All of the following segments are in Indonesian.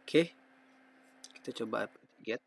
Oke, kita coba get.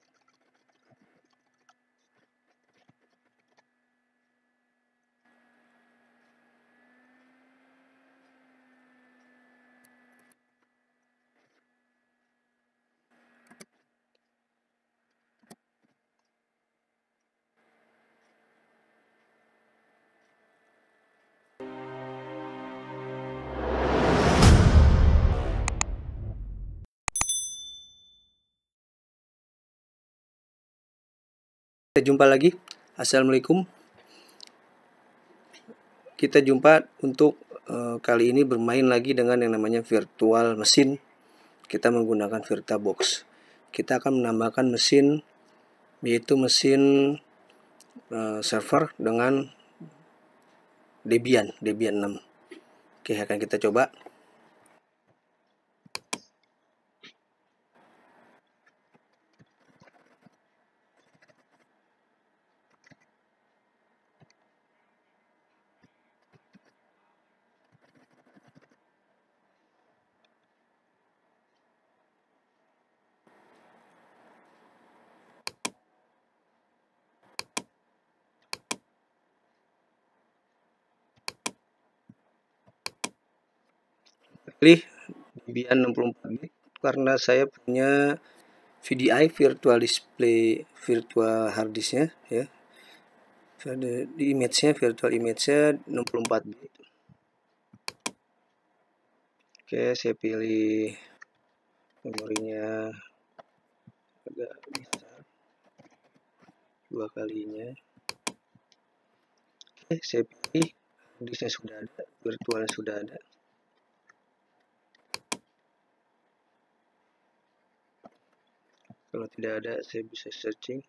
Kita jumpa lagi. Assalamualaikum. Kita jumpa untuk kali ini bermain lagi dengan yang namanya virtual mesin. Kita menggunakan VirtaBox. Kita akan menambahkan mesin, yaitu mesin server dengan Debian 6. Oke, akan kita coba. Pilih Debian 64 bit karena saya punya VDI virtual display virtual hard disknya ya. Di image-nya virtual image-nya 64 bit. Oke, saya pilih memorinya agak besar, 2 kalinya. Oke, saya pilih disknya sudah ada, virtualnya sudah ada. Kalau tidak ada, saya bisa searching.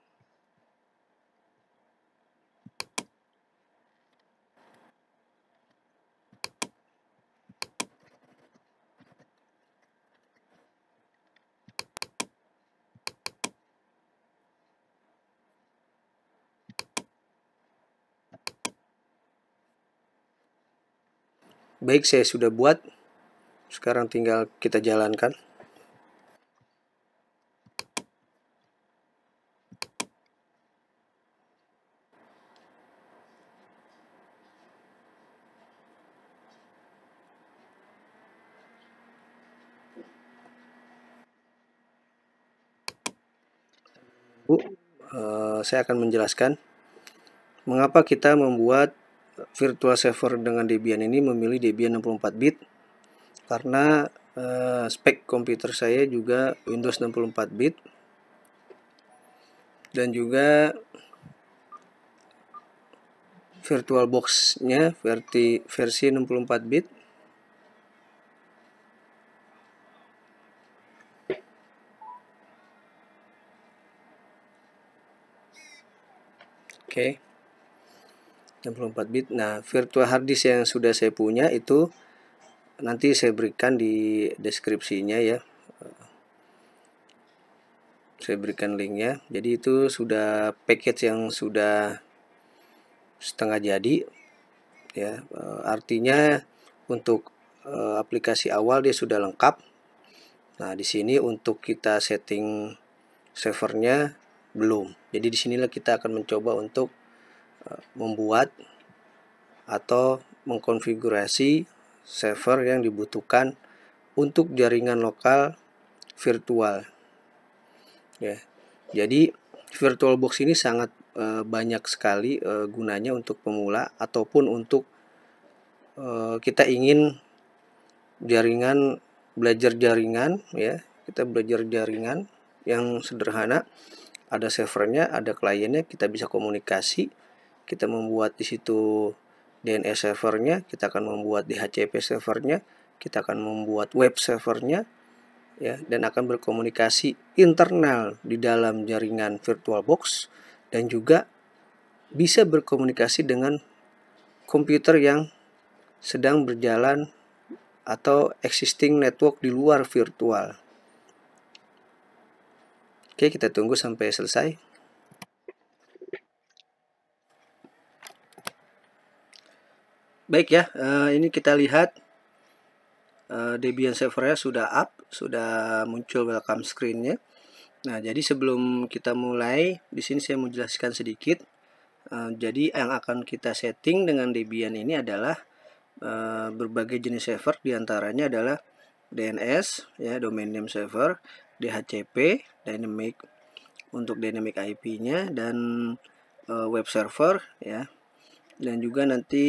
Baik, saya sudah buat. Sekarang tinggal kita jalankan. Saya akan menjelaskan mengapa kita membuat virtual server dengan Debian ini, memilih Debian 64 bit. Karena spek komputer saya juga Windows 64 bit dan juga VirtualBox-nya versi 64 bit. Oke. 64 bit. Nah, virtual hard disk yang sudah saya punya itu nanti saya berikan di deskripsinya ya. Saya berikan linknya. Jadi itu sudah package yang sudah setengah jadi ya. Artinya untuk aplikasi awal dia sudah lengkap. Nah, di sini untuk kita setting servernya belum. Jadi disinilah kita akan mencoba untuk membuat atau mengkonfigurasi server yang dibutuhkan untuk jaringan lokal virtual ya. Jadi VirtualBox ini sangat banyak sekali gunanya untuk pemula ataupun untuk kita ingin belajar jaringan ya. Kita belajar jaringan yang sederhana, ada servernya, ada kliennya, kita bisa komunikasi, kita membuat di situ DNS servernya, kita akan membuat DHCP servernya, kita akan membuat web servernya ya, dan akan berkomunikasi internal di dalam jaringan VirtualBox dan juga bisa berkomunikasi dengan komputer yang sedang berjalan atau existing network di luar virtual. Oke, kita tunggu sampai selesai. Baik ya, ini kita lihat Debian servernya sudah up, sudah muncul welcome screen-nya. Nah, jadi sebelum kita mulai, di sini saya mau jelaskan sedikit. Jadi yang akan kita setting dengan Debian ini adalah berbagai jenis server, diantaranya adalah DNS, ya, domain name server, DHCP, dynamic untuk dynamic IP-nya, dan web server, ya. Dan juga nanti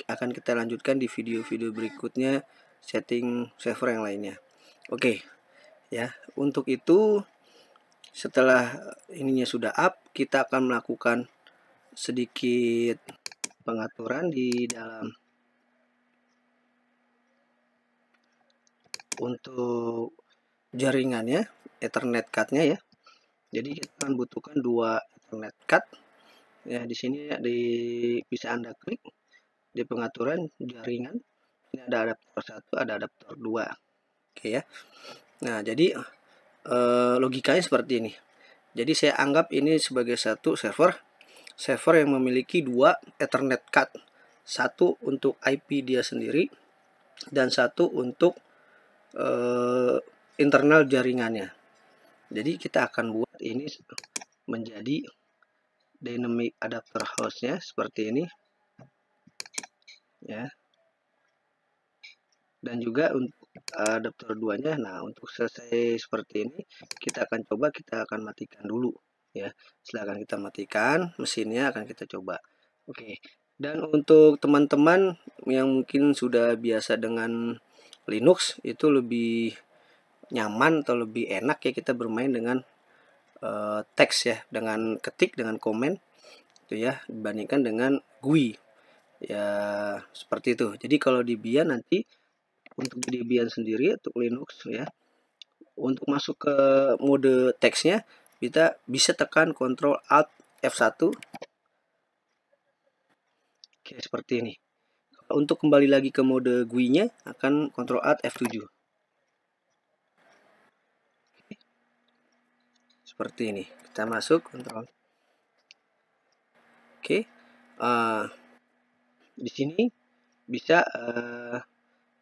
akan kita lanjutkan di video-video berikutnya setting server yang lainnya. Oke, ya. Untuk itu, setelah ininya sudah up, kita akan melakukan sedikit pengaturan di dalam untuk jaringannya, Ethernet card-nya, ya. Jadi kita akan butuhkan 2 Ethernet card. Ya, di sini bisa Anda klik di pengaturan jaringan. Ini ada adapter 1, ada adapter 2. Oke, ya. Nah, jadi logikanya seperti ini. Jadi saya anggap ini sebagai satu server yang memiliki 2 Ethernet card. Satu untuk IP dia sendiri dan satu untuk internal jaringannya. Jadi kita akan buat ini menjadi dynamic adapter host-nya seperti ini, ya. Dan juga untuk adapter 2-nya. Nah, untuk selesai seperti ini, kita akan matikan dulu, ya. Silahkan kita matikan mesinnya, akan kita coba. Oke. Dan untuk teman-teman yang mungkin sudah biasa dengan Linux, itu lebih nyaman atau lebih enak, ya, kita bermain dengan teks, ya, dengan ketik, dengan komen, itu, ya, dibandingkan dengan GUI, ya, seperti itu. Jadi kalau di Debian nanti untuk Debian sendiri untuk Linux, ya, untuk masuk ke mode teksnya kita bisa tekan Ctrl Alt F1. Oke, seperti ini. Untuk kembali lagi ke mode GUI-nya akan Ctrl Alt F7. Seperti ini. Kita masuk Ctrl. Oke. Di sini bisa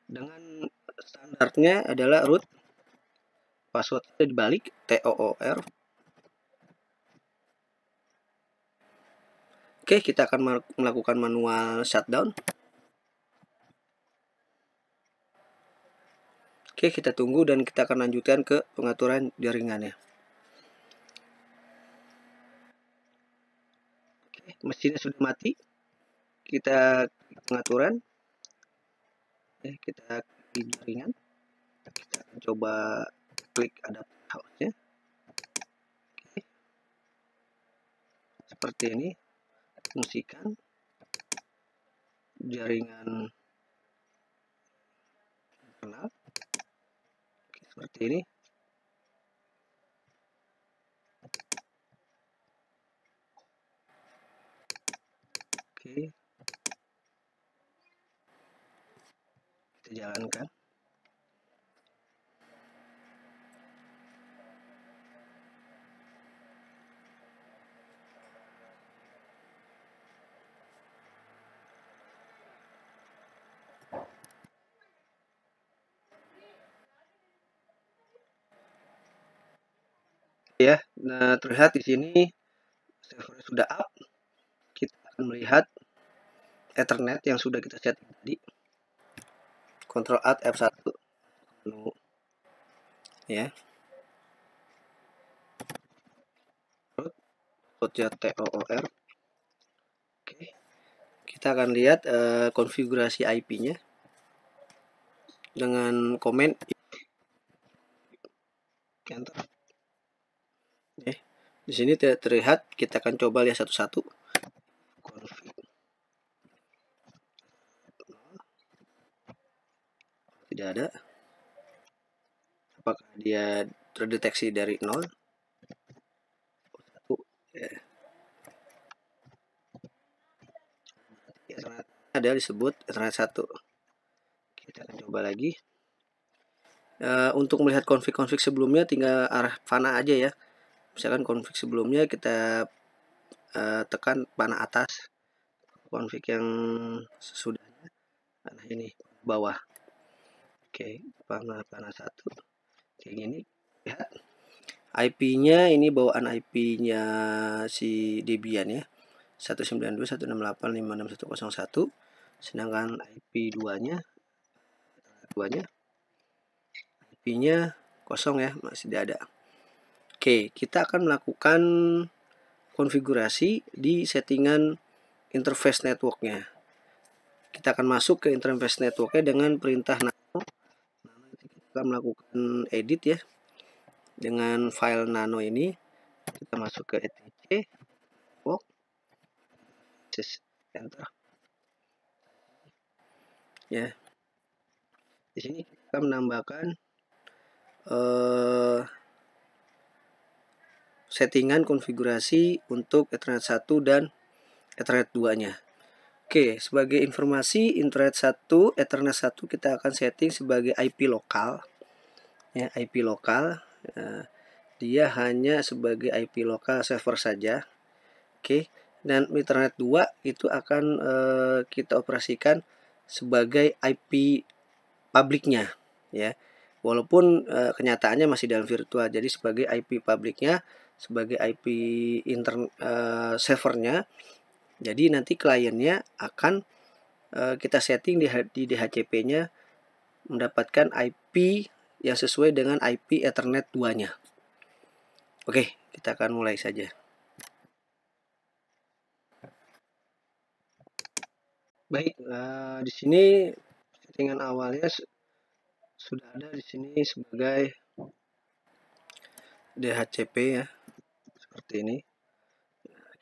dengan standarnya adalah root, passwordnya dibalik TOOR. Oke, kita akan melakukan manual shutdown. Oke, kita tunggu dan kita akan lanjutkan ke pengaturan jaringannya. Oke, mesinnya sudah mati. Kita pengaturan. Kita klik jaringan. Kita akan coba klik adapter host-nya. Oke. Seperti ini. Fungsikan jaringan internal. Oke, seperti ini. Oke. Kita jalankan. Ya, nah terlihat di sini server sudah up. Kita akan melihat Ethernet yang sudah kita setting tadi. Ctrl Alt F1. Ya. Rootnya TOOR. Oke. Kita akan lihat konfigurasi IP-nya dengan komen enter. Oke. Di sini tidak terlihat, kita akan coba lihat satu-satu. Config. Tidak ada. Apakah dia terdeteksi dari 0? 1. Ya. Ethernet ada disebut Ethernet 1. Kita akan coba lagi. Untuk melihat konfig-konfig sebelumnya tinggal arah panah aja, ya. Misalkan konfig sebelumnya kita tekan panah atas, konfig yang sesudahnya panah ini bawah. Oke, panah satu kayak gini. Lihat IP-nya, ini bawaan IP-nya si Debian ya, 192.168.56.101. Sedangkan IP 2-nya IP-nya kosong ya, masih tidak ada. Oke, kita akan melakukan konfigurasi di settingan interface networknya. Kita akan masuk ke interface networknya dengan perintah nano. Kita melakukan edit ya dengan file nano ini. Kita masuk ke etc network, enter ya. Di sini kita menambahkan settingan konfigurasi untuk Ethernet 1 dan Ethernet 2-nya. Oke, sebagai informasi, Ethernet 1 kita akan setting sebagai IP lokal. Ya, IP lokal. Dia hanya sebagai IP lokal server saja. Oke, dan Ethernet 2 itu akan kita operasikan sebagai IP publiknya ya. Walaupun kenyataannya masih dalam virtual, jadi sebagai IP publiknya, sebagai IP servernya. Jadi nanti kliennya akan kita setting di DHCP-nya mendapatkan IP yang sesuai dengan IP Ethernet 2-nya. Oke, kita akan mulai saja. Baik, di sini settingan awalnya sudah ada di sini sebagai DHCP ya, seperti ini.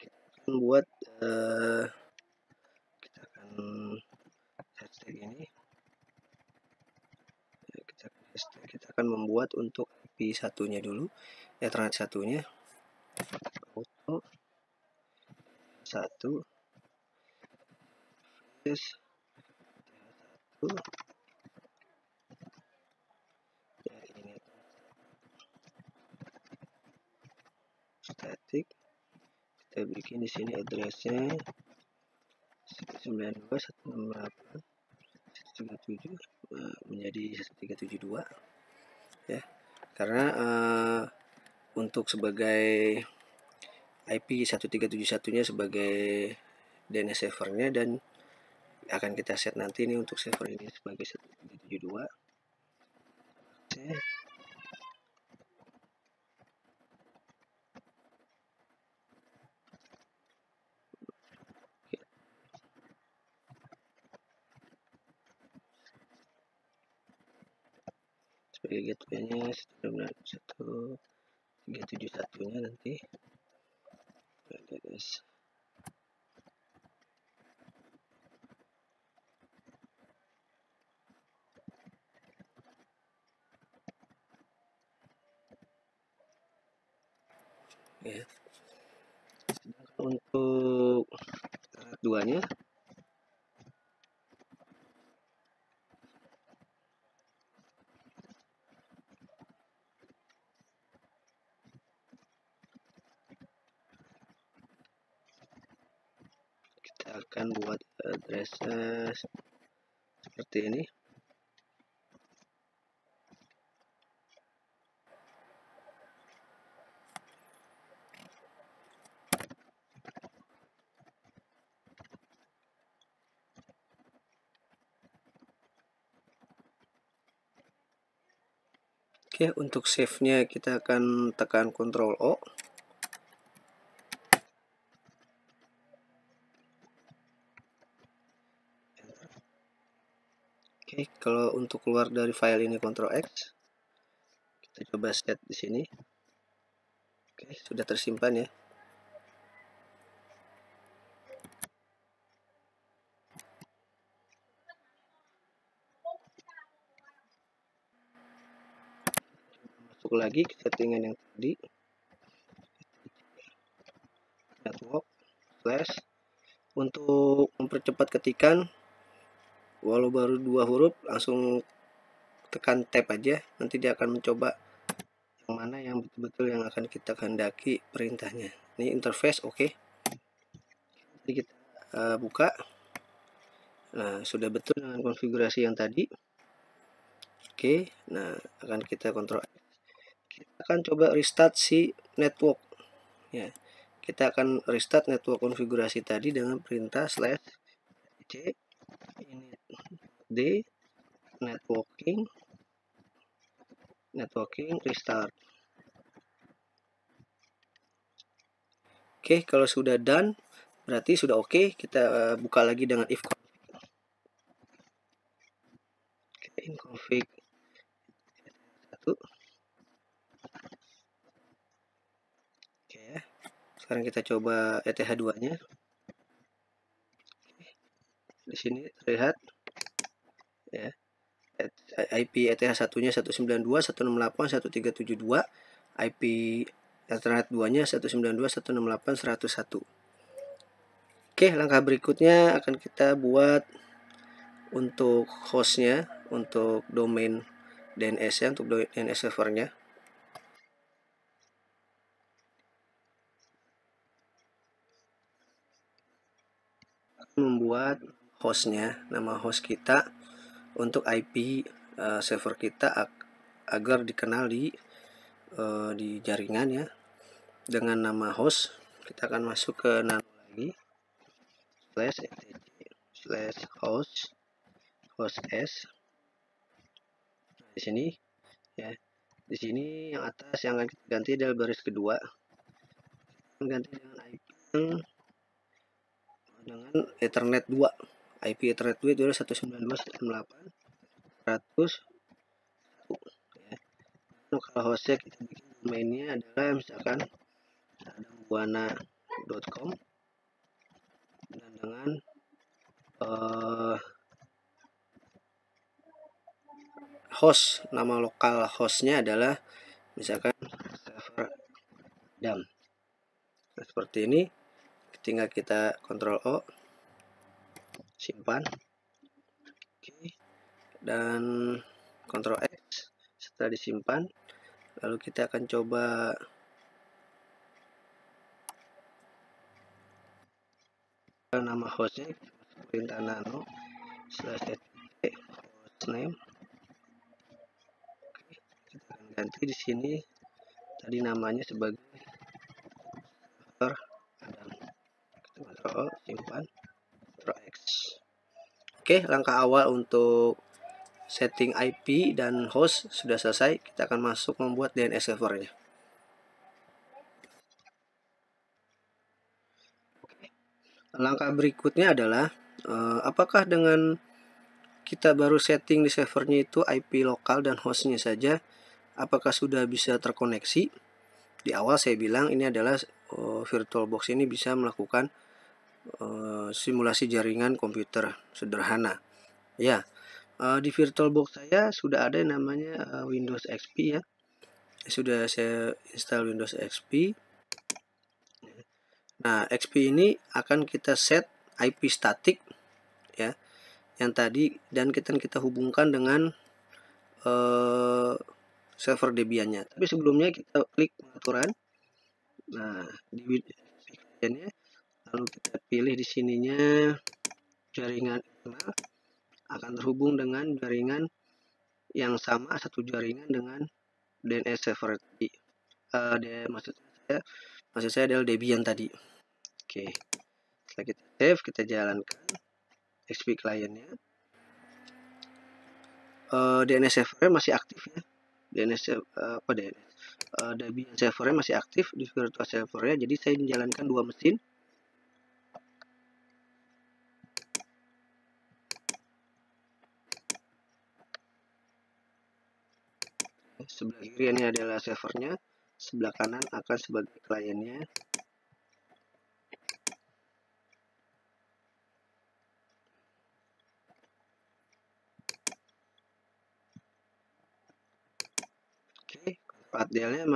Kita akan buat kita akan hashtag ini. Kita akan membuat untuk IP satunya dulu, Ethernet satunya. Auto 1 ya, ini static. Kita bikin di sini addressnya 192.168.137 menjadi 1372 ya, karena untuk sebagai IP 1371-nya sebagai DNS servernya, dan akan kita set nanti ini untuk server ini sebagai 1372. Sebagai gateway-nya 1371-nya nanti. Oke guys. Ya. Untuk Ethernet 2-nya kita akan buat addressnya seperti ini. Oke, untuk save-nya kita akan tekan Ctrl O. Oke, kalau untuk keluar dari file ini Ctrl X. Kita coba set di sini. Oke, sudah tersimpan ya. Masuk lagi ke settingan yang tadi. Network flash. Untuk mempercepat ketikan, walau baru 2 huruf, langsung tekan tab aja. Nanti dia akan mencoba yang mana yang betul-betul yang akan kita kehendaki perintahnya. Ini interface oke. Jadi kita buka. Nah, sudah betul dengan konfigurasi yang tadi. Oke, nah akan kita kontrol. Kita akan coba restart si network ya. Kita akan restart network konfigurasi tadi dengan perintah /c init d networking restart. Oke, kalau sudah done berarti sudah oke. Kita buka lagi dengan if config 1. Oke ya. Sekarang kita coba ETH2-nya. Di sini terlihat ya. IP ETH1-nya 192.168.1372, IP Ethernet 2-nya 192.168.101. Oke, langkah berikutnya akan kita buat untuk hostnya, untuk domain DNS-nya, untuk DNS servernya. Membuat hostnya, nama host kita untuk IP server kita agar dikenal di jaringan ya, dengan nama host. Kita akan masuk ke nano lagi /host s. Di sini ya, di sini yang atas yang akan kita ganti adalah baris kedua, ganti dengan IP dengan Ethernet 2. IP Ethernet 2 itu adalah 192.168.101 ya. Kalau hostnya kita bikin domainnya adalah misalkan buana.com dan dengan host, nama lokal hostnya adalah misalkan server Adam. Nah, seperti ini. Tinggal kita Ctrl O, simpan, oke, dan Ctrl X. Setelah disimpan, lalu kita akan coba nama hostnya, perintah nano /hostname. Oke, kita akan ganti di sini tadi namanya sebagai server Adam. Ctrl O, simpan, Ctrl X. Oke, langkah awal untuk setting IP dan host sudah selesai. Kita akan masuk membuat DNS servernya. Langkah berikutnya adalah apakah dengan kita baru setting di servernya itu IP lokal dan hostnya saja, apakah sudah bisa terkoneksi? Di awal saya bilang ini adalah VirtualBox ini bisa melakukan simulasi jaringan komputer sederhana. Ya, di VirtualBox saya sudah ada yang namanya Windows XP ya. Sudah saya install Windows XP. Nah, XP ini akan kita set IP statik ya, yang tadi, dan kita hubungkan dengan server Debian-nya. Tapi sebelumnya kita klik pengaturan. Nah, di VPN-nya, lalu kita pilih di sininya jaringan internal akan terhubung dengan jaringan yang sama, satu jaringan dengan DNS server tadi. Maksud saya adalah Debian tadi. Oke, setelah kita save, kita jalankan XP client-nya. DNS server masih aktif ya. Debian servernya masih aktif di virtual servernya. Jadi saya menjalankan dua mesin. Sebelah kiri ini adalah servernya, sebelah kanan akan sebagai kliennya. Oke, file-nya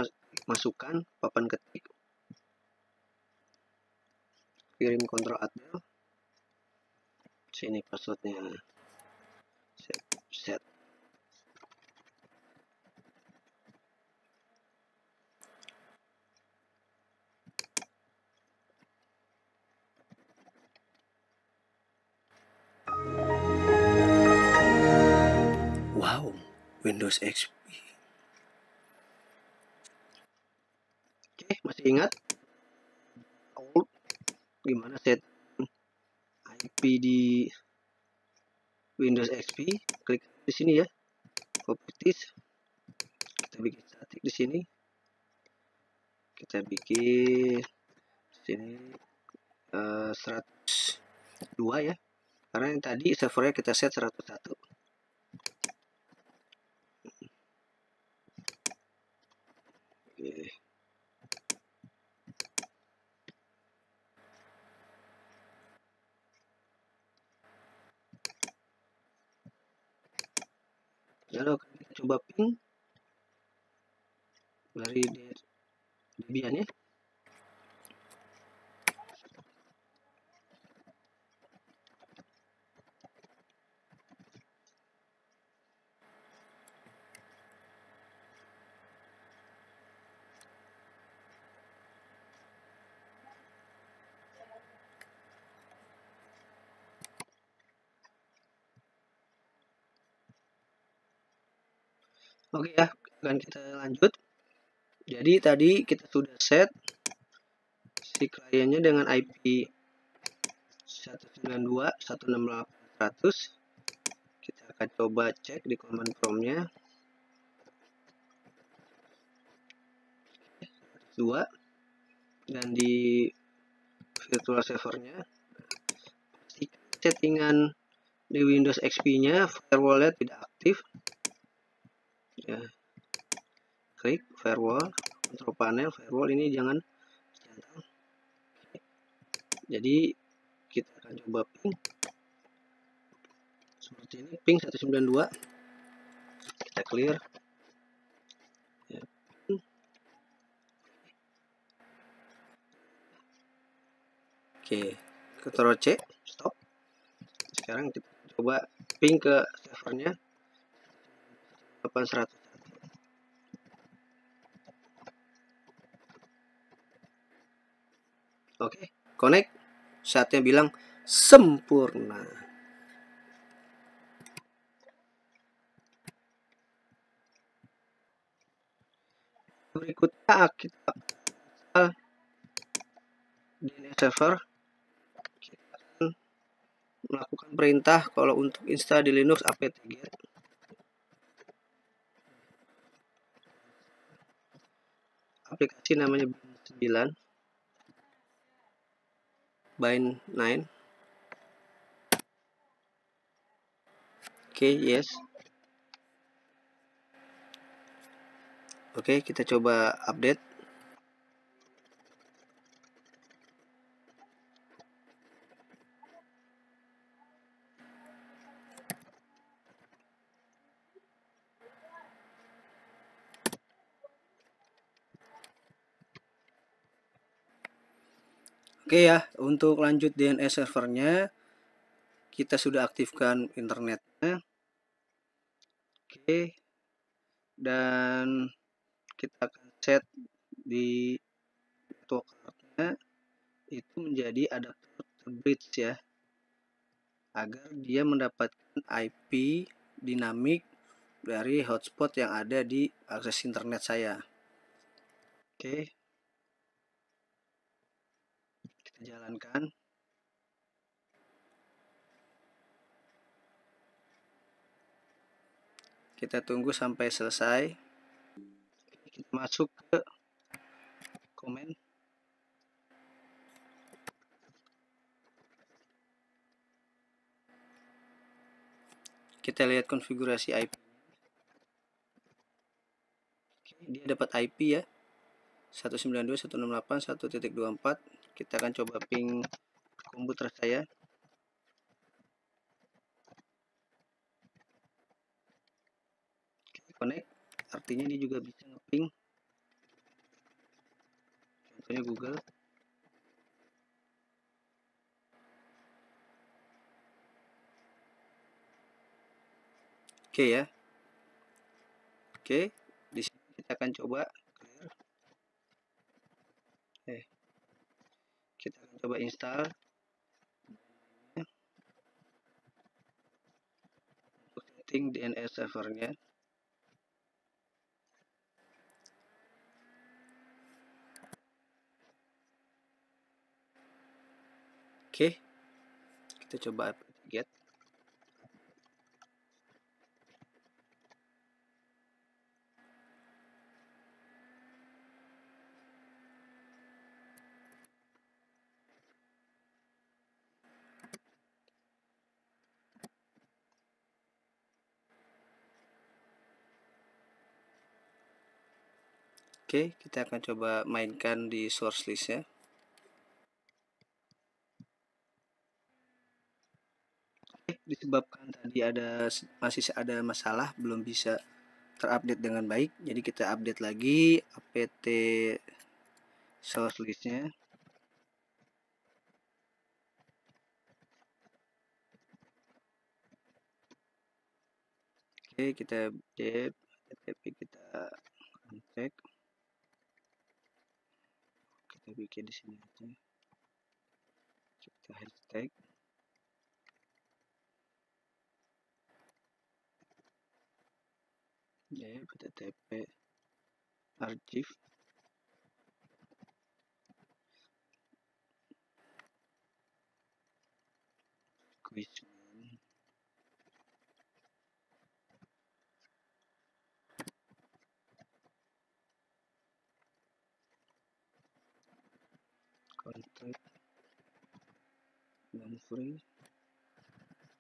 masukkan papan ketik, kirim Ctrl Alt sini passwordnya, set. Wow, Windows XP. Oke, masih ingat gimana set IP di Windows XP? Klik di sini ya, properties. Kita bikin static di sini. Kita bikin di sini 102 ya. Karena yang tadi servernya kita set 101. Oke. Lalu kita coba ping dari Debian ya. Oke ya, akan kita lanjut. Jadi tadi kita sudah set si kliennya dengan IP 192.168.100. Kita akan coba cek di command prompt-nya. 2 dan di virtual servernya settingan di Windows XP-nya firewall-nya tidak aktif. Ya. Klik firewall, control panel, firewall ini jangan centang. Jadi kita akan coba ping seperti ini, ping 192. Kita clear. Ya. Oke, Ctrl C, stop. Sekarang kita coba ping ke servernya 8100. Oke, connect. Saatnya bilang sempurna. Berikutnya kita install DNS server. Kita akan melakukan perintah kalau untuk install di Linux apt-get. Aplikasi namanya bind 9. Bind 9. Oke, yes. Oke, kita coba update. Oke ya, untuk lanjut DNS servernya kita sudah aktifkan internetnya. Oke. Dan kita akan set di network-nya itu menjadi adapter bridge ya, agar dia mendapatkan IP dinamik dari hotspot yang ada di akses internet saya. Oke, kita jalankan. Kita tunggu sampai selesai. Kita masuk ke komen. Kita lihat konfigurasi IP. Dia dapat IP ya, 192.168.1.24. Kita akan coba ping komputer saya. Connect, artinya dia juga bisa ngeping. Contohnya Google. Oke ya. Oke, di sini kita akan coba clear. Kita akan coba install untuk setting DNS servernya. Oke, kita coba apt-get. Oke, kita akan coba mainkan di source list-nya. Disebabkan tadi masih ada masalah, belum bisa terupdate dengan baik, jadi kita update lagi apt source list-nya. Oke, kita update, tapi kita unpack. Kita bikin di sini aja. Kita hashtag. Ya, http archive quizman contact non free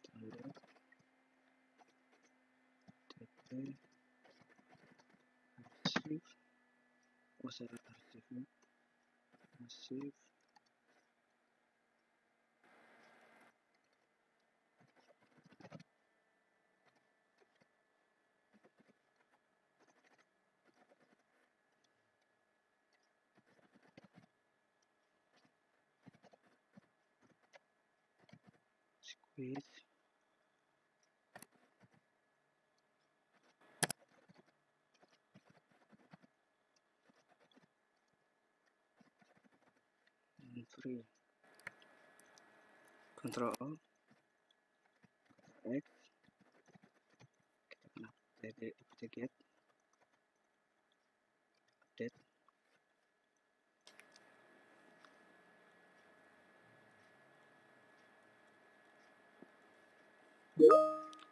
standard tp archive archive quiz free Ctrl O X, kita apt-get update.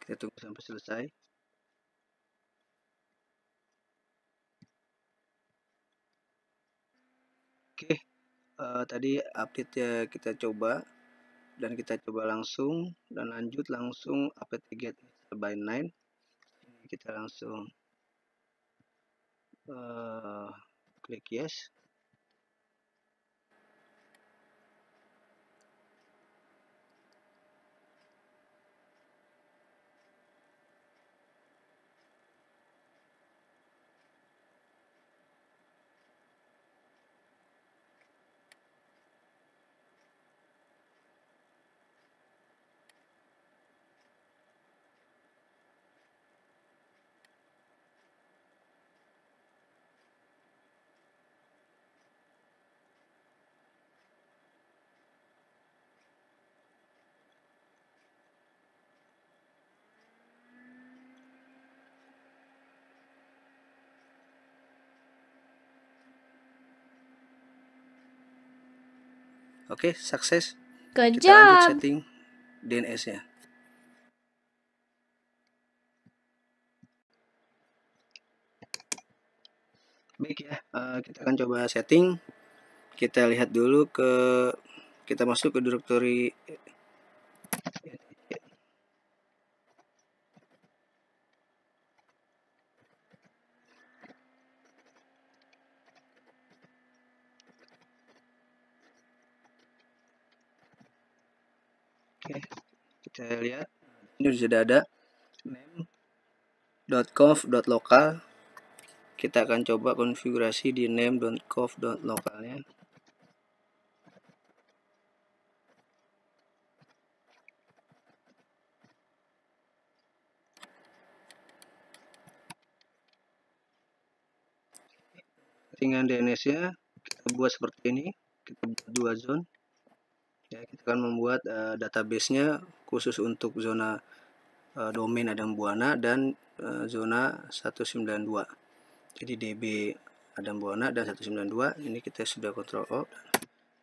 Kita tunggu sampai selesai. Oke, tadi update ya kita coba, dan kita coba langsung dan lanjut langsung apt-get by 9. Kita langsung klik yes. Oke, sukses. Good Kita lanjut job. setting DNS-nya. Baik ya, kita akan coba setting. Kita lihat dulu kita masuk ke directory Oke, kita lihat ini sudah ada name.conf.local. Kita akan coba konfigurasi di name.conf.localnya. Settingan DNS-nya kita buat seperti ini. Kita buat 2 zone. Ya, kita akan membuat database-nya khusus untuk zona domain Adam Buana dan zona 192. Jadi DB Adam Buana dan 192. Ini kita sudah Ctrl O,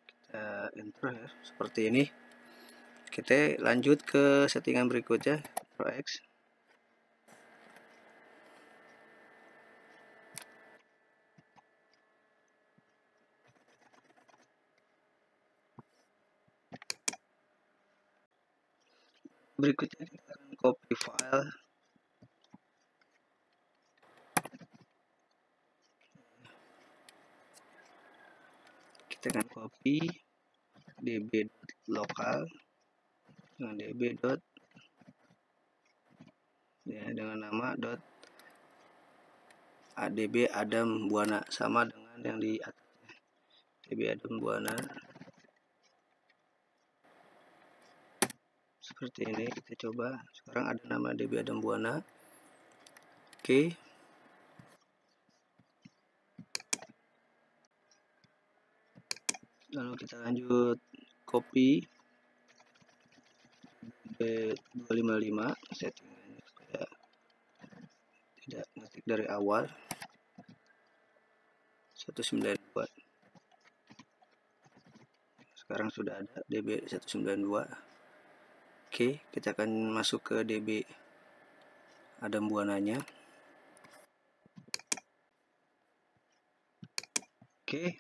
kita enter ya, seperti ini. Kita lanjut ke settingan berikutnya, Ctrl X. Berikutnya kita akan copy file. Kita akan copy db.local dengan db. Dengan nama .adb Adam Buana, sama dengan yang di atasnya, db Adam Buana. Seperti ini, kita coba. Sekarang ada nama db Adam Buana. Oke. Lalu kita lanjut copy B255 settingannya supaya tidak ngetik dari awal. 192. Sekarang sudah ada db 192. Oke, kita akan masuk ke db Adam Buananya. Oke,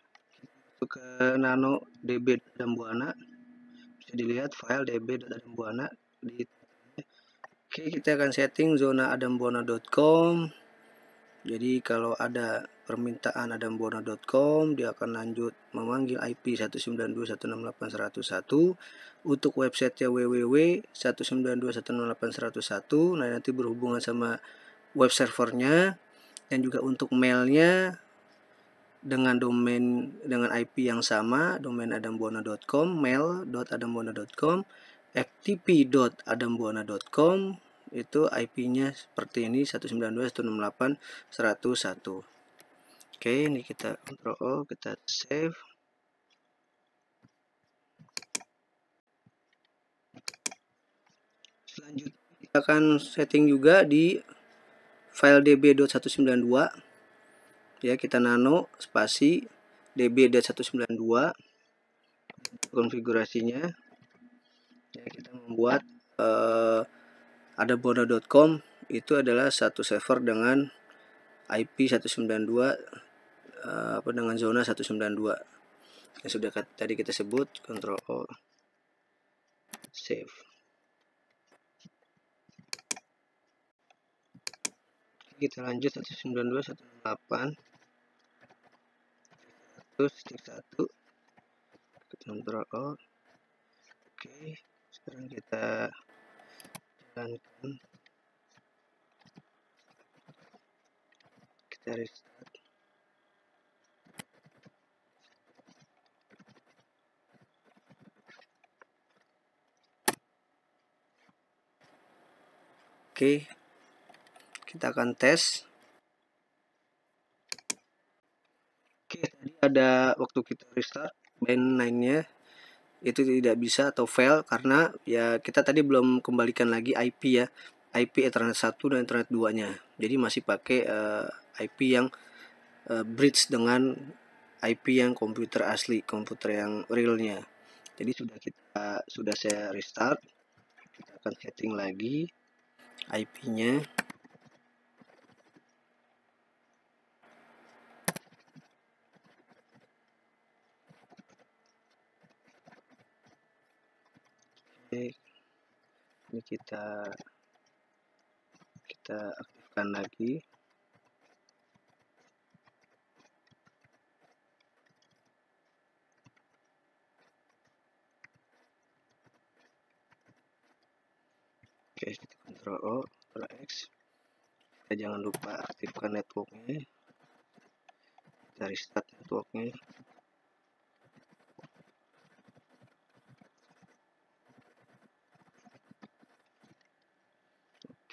masuk ke nano db Adam Buana. Bisa dilihat file db.adambuana di. Oke, kita akan setting zona adambuana.com. Jadi kalau ada permintaan adambuana.com, dia akan lanjut memanggil IP 192.168.101. Untuk websitenya www.192.168.101. Nah, nanti berhubungan sama web servernya, dan juga untuk mailnya dengan domain dengan IP yang sama, domain adambuana.com, mail.adambuana.com, ftp.adambuana.com, itu IP-nya seperti ini, 192.168.101. Oke, ini kita Ctrl O, kita save. Selanjutnya kita akan setting juga di file db.192. Ya, kita nano spasi db.192. Konfigurasinya ya, kita membuat adambuana.com itu adalah satu server dengan IP 192 dengan zona 192 yang sudah tadi kita sebut. Ctrl O, save. Kita lanjut 192.168 1.1. Ctrl O. Oke, sekarang kita jalankan, kita restart. Oke, kita akan tes. Oke, tadi ada waktu kita restart band9-nya itu tidak bisa atau fail karena ya kita tadi belum kembalikan lagi IP ya, IP Ethernet 1 dan Ethernet 2-nya. Jadi masih pakai IP yang bridge dengan IP yang komputer asli, komputer yang realnya. Jadi sudah saya restart. Kita akan setting lagi IP-nya. Oke, ini kita aktifkan lagi. Oke, kita Ctrl O, Ctrl X. Kita jangan lupa aktifkan networknya. Kita restart networknya.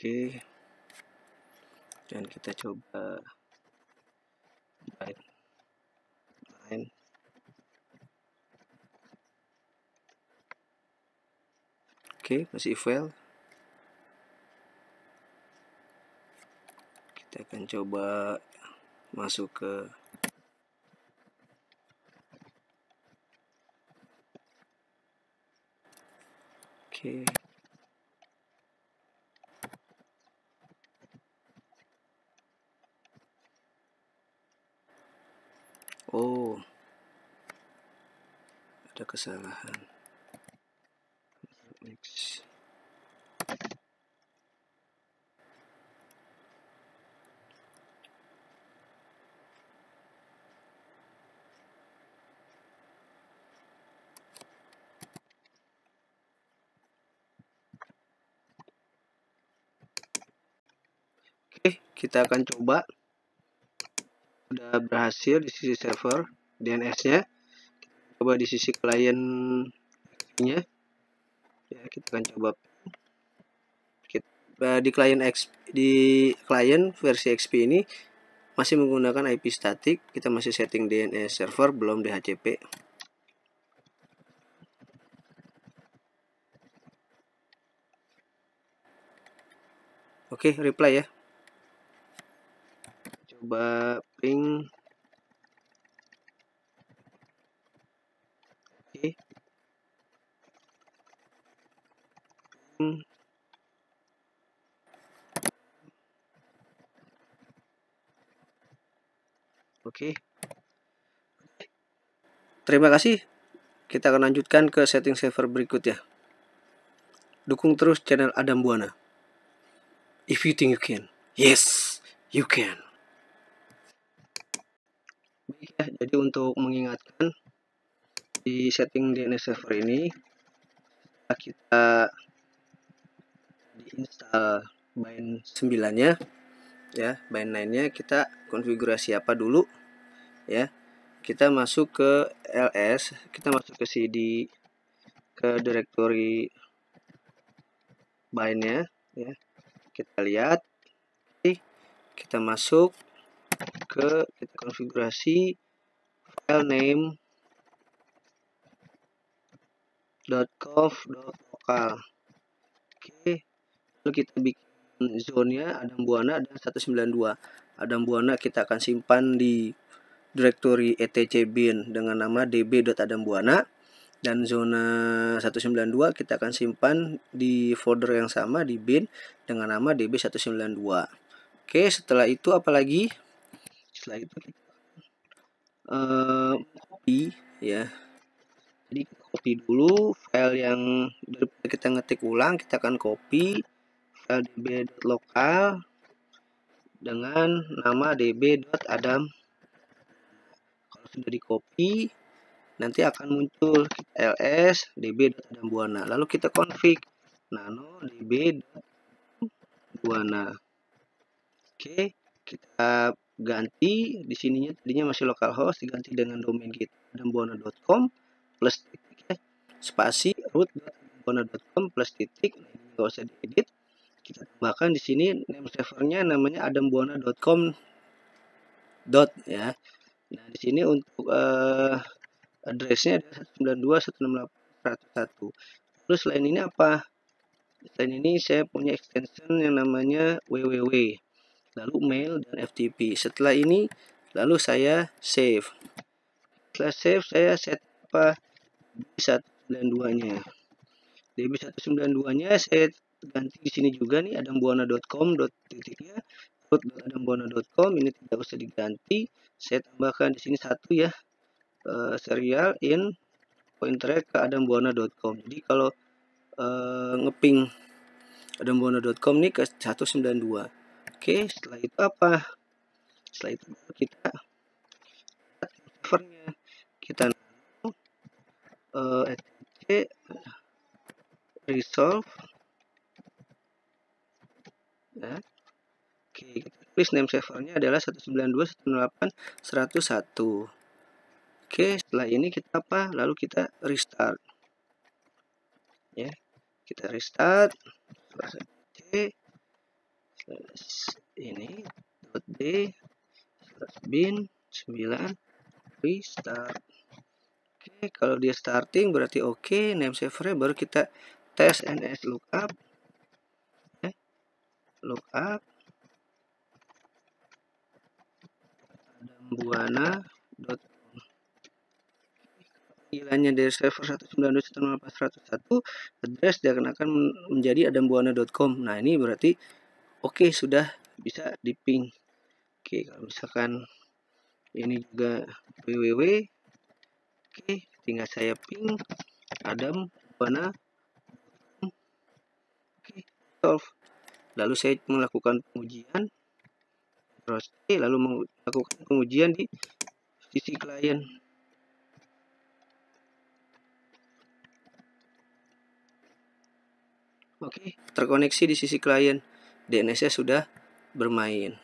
Oke, dan kita coba line. Oke, masih fail. Kita akan coba masuk ke Oke. Oh, ada kesalahan. Next. Oke, kita akan coba. Sudah berhasil di sisi server DNS-nya. Coba di sisi klien-nya. Ya, kita akan coba di klien versi XP ini masih menggunakan IP statik. Kita masih setting DNS server, belum DHCP. Oke, reply ya. Coba ping. Oke. Oke. Terima kasih. Kita akan lanjutkan ke setting server berikutnya. Dukung terus channel Adam Buana. If you think you can, yes, you can. Baik ya, jadi untuk mengingatkan di setting DNS server ini kita diinstal bind 9-nya ya, bind 9-nya kita konfigurasi apa dulu ya. Kita masuk ke ls, kita masuk ke cd, ke directory bind-nya ya. Kita lihat, kita masuk ke kita konfigurasi file name .conf.local. Oke, lalu kita bikin zone-nya Adam Buana dan 192. Adam Buana kita akan simpan di directory etc bin dengan nama db.adambuana, dan zona 192 kita akan simpan di folder yang sama di bin dengan nama db192. Oke, setelah itu apalagi? Setelah itu kita copy ya. Jadi kita copy dulu file yang daripada kita ngetik ulang, kita akan copy file db.local dengan nama db.adam. Kalau sudah di copy, nanti akan muncul ls db.adambuana. Lalu kita config nano db.buana. Oke, kita ganti di sininya, tadinya masih localhost, diganti dengan domain kita adambuana.com plus titik ya, spasi root.adambuana.com plus titik. Nah, ini nggak usah diedit, kita tambahkan di sini name servernya namanya adambuana.com dot ya. Nah, di sini untuk addressnya ada 192.168.101. Lalu selain ini apa? Selain ini saya punya extension yang namanya www, lalu mail dan FTP. Setelah ini lalu saya save. Setelah save saya set apa DB192-nya. DB192-nya saya ganti di sini juga nih adambuana.com titiknya root.adambuana.com, ini tidak usah diganti. Saya tambahkan di sini satu ya, serial in pointer ke adambuana.com. Jadi kalau ngeping adambuana.com nih ke 192. Oke, setelah itu apa? Setelah itu kita servernya, kita etc resolve ya. Oke, kita tulis name servernya adalah 192.168.101. Oke, setelah ini kita apa? Lalu kita restart ya. Kita restart c ini .d bin 9 restart. Oke, kalau dia starting berarti oke, name servernya baru kita tes ns lookup lookup adambuana.com. panggilannya dari server 192.168.101, address akan menjadi adambuana.com. Nah, ini berarti oke, sudah bisa di ping. Oke, kalau misalkan ini juga www, oke, tinggal saya ping adambuana. Oke, solve. Lalu saya melakukan pengujian, terus lalu melakukan pengujian di sisi klien. Oke, terkoneksi di sisi klien. DNS-nya sudah bermain.